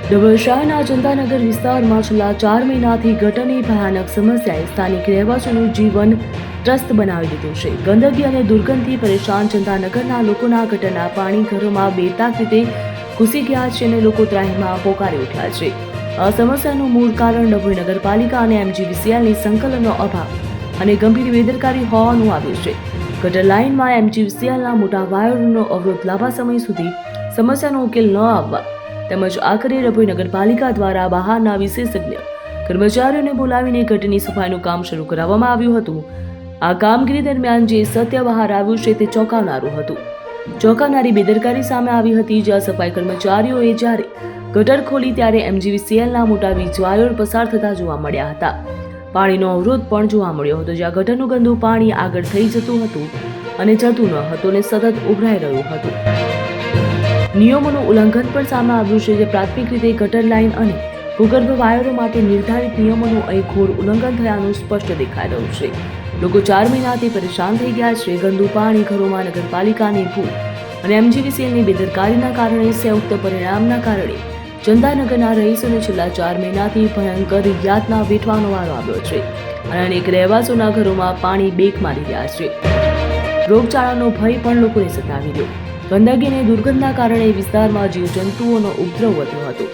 ડભોઈ જનતાનગર વિસ્તારમાં છેલ્લા 4 મહિનાથી ગટરની ભયાનક સમસ્યાએ સ્થાનિક રહેવાસીઓનું જીવન ત્રસ્ત બનાવી દીધું છે. ગંદકી અને દુર્ગંધથી પરેશાન જનતાનગરના લોકોના ગટરના પાણી ઘરોમાં બેતાક રીતે ઘૂસી ગયા છે અને લોકો ત્રાહિમામ પોકારી ઉઠ્યા છે. આ સમસ્યાનું મૂળ કારણ ડભોઈ નગરપાલિકા અને MGVCLની સંકલનનો અભાવ અને ગંભીર બેદરકારી હોવાનું આવ્યું છે. ગટર લાઇનમાં MGVCLના મોટા વાયરોનો અવરોધ લાંબા સમય સુધી સમસ્યાનો ઉકેલ ન આવવા તેમજ આખરે ડભોઈ નગરપાલિકા દ્વારા બહારના વિશેષજ્ઞ કર્મચારીઓને બોલાવીને ગટરની સફાઈનું કામ શરૂ કરાવવામાં આવ્યું હતું. આ કામગીરી દરમિયાન જે સત્ય બહાર આવ્યું છે તે ચોંકાવનારું હતું. ચોંકાવનારી બેદરકારી સામે આવી હતી, જ્યાં સફાઈ કર્મચારીઓએ જ્યારે ગટર ખોલી ત્યારે MGVCLના મોટા વીજ વાયર પસાર થતા જોવા મળ્યા હતા. પાણીનો અવરોધ પણ જોવા મળ્યો હતો, જ્યાં ગટરનું ગંદુ પાણી આગળ થઈ જતું હતું અને જતું ન હતું અને સતત ઉભરાઈ રહ્યું હતું. નિયમોનું ઉલ્લંઘન પણ સામે આવ્યું છે, જે પ્રાથમિક રીતે ગટર લાઇન અને ભૂગર્ભ વાયરો માટે નિર્ધારિત નિયમોનું અહીં ઘોર ઉલ્લંઘન થયાનું સ્પષ્ટ દેખાઈ રહ્યું છે. લોકો 4 મહિનાથી પરેશાન થઈ ગયા છે. ગંદુ પાણી ઘરોમાં નગરપાલિકાની ભૂલ અને MGVCLની બેદરકારીના કારણે સંયુક્ત પરિણામના કારણે જનતાનગરના રહીશોને છેલ્લા 4 મહિનાથી ભયંકર યાતના વેઠવાનો વારો આવ્યો છે અને અનેક રહેવાસીઓના ઘરોમાં પાણી બેક મારી રહ્યા છે. રોગચાળાનો ભય પણ લોકોને સતાવી રહ્યો. ગંદકી અને દુર્ગંધના કારણે વિસ્તારમાં જીવજંતુઓનો ઉપદ્રવ વધ્યો હતો.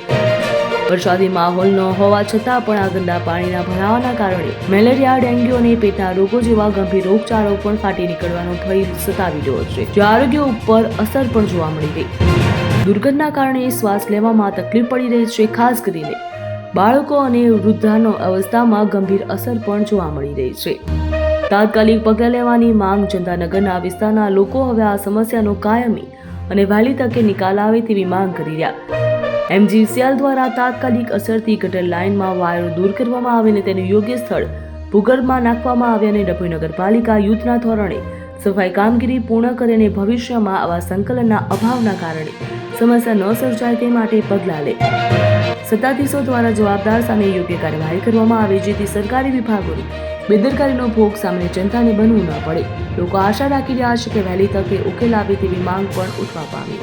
વરસાદી માહોલ ન હોવા છતાં પણ આ ગંદા પાણીના ભરાવાના કારણે મેલેરિયા, ડેન્ગ્યુ અને પેટના રોગો જેવા ગંભીર રોગચાળો પણ ફાટી નીકળવાનો ભય સતાવી રહ્યો છે, જે આરોગ્ય ઉપર અસર પણ જોવા મળી રહી. દુર્ગંધના કારણે શ્વાસ લેવામાં તકલીફ પડી રહી છે. ખાસ કરીને બાળકો અને વૃદ્ધાનો અવસ્થામાં ગંભીર અસર પણ જોવા મળી રહી છે. તાત્કાલિક પગલાં લેવાની માંગ જનતાનગરના વિસ્તારના લોકો હવે આ સમસ્યાનો કાયમી અને વહેલી તકે નિકાલ આવે તેવી માંગ કરી રહ્યા. MGVCL દ્વારા તાત્કાલિક અસરથી ગટર લાઇનમાં વાયરો દૂર કરવામાં આવે અને તેનું યોગ્ય સ્થળ ભૂગર્ભમાં નાખવામાં આવે અને ડભોઈ નગરપાલિકા યુદ્ધના ધોરણે સફાઈ કામગીરી પૂર્ણ કરે અને ભવિષ્યમાં આવા સંકલનના અભાવના કારણે સમસ્યા ન સર્જાય તે માટે પગલાં લે. સત્તાધીશો દ્વારા જવાબદાર સામે યોગ્ય કાર્યવાહી કરવામાં આવે, જેથી સરકારી વિભાગોની બેદરકારીનો ભોગ સામે જનતાને બનવું ન પડે. લોકો આશા રાખી રહ્યા છે કે વહેલી તકે ઉકેલ આવે તેવી માંગ પણ ઉઠવા પામી.